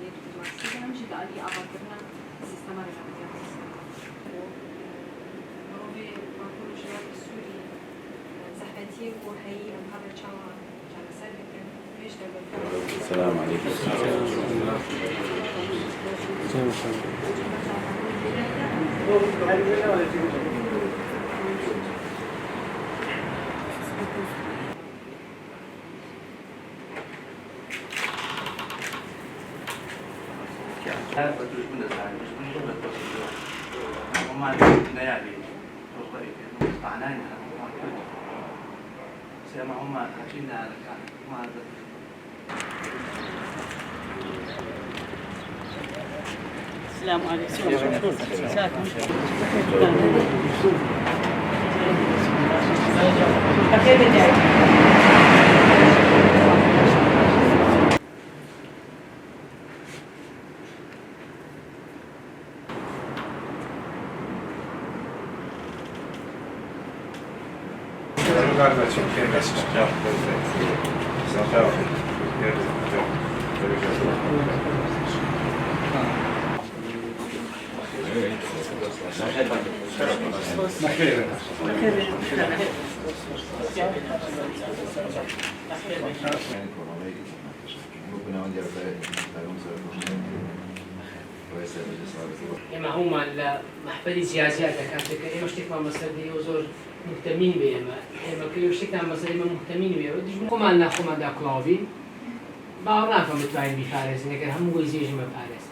فعالیت دیپلماسی همیشه داری آغاز کردن سیستم رقابتی است. مروی پروژه‌های سوری زحمتی و هایی امکان چهار جلسه بکن پیش دارد. السلام عليكم. هذا دشمن الثاني دشمن يقول التصوير وما نيابي توصل إليه معناه سمعهم ما حكينا على كان ما السلام عليكم. Guarda, c'è un piano adesso. Ciao, ciao. اما هما محفلی سیاسیات كانت اما اشتكوا مسألة وزور مهتمين بها اما كل اشتكوا مسألة مهتمين بها وديش هما لنا هما دا كلاوي باورنا فهم متباين بفارس لكن هم قوي زيجي ما فارس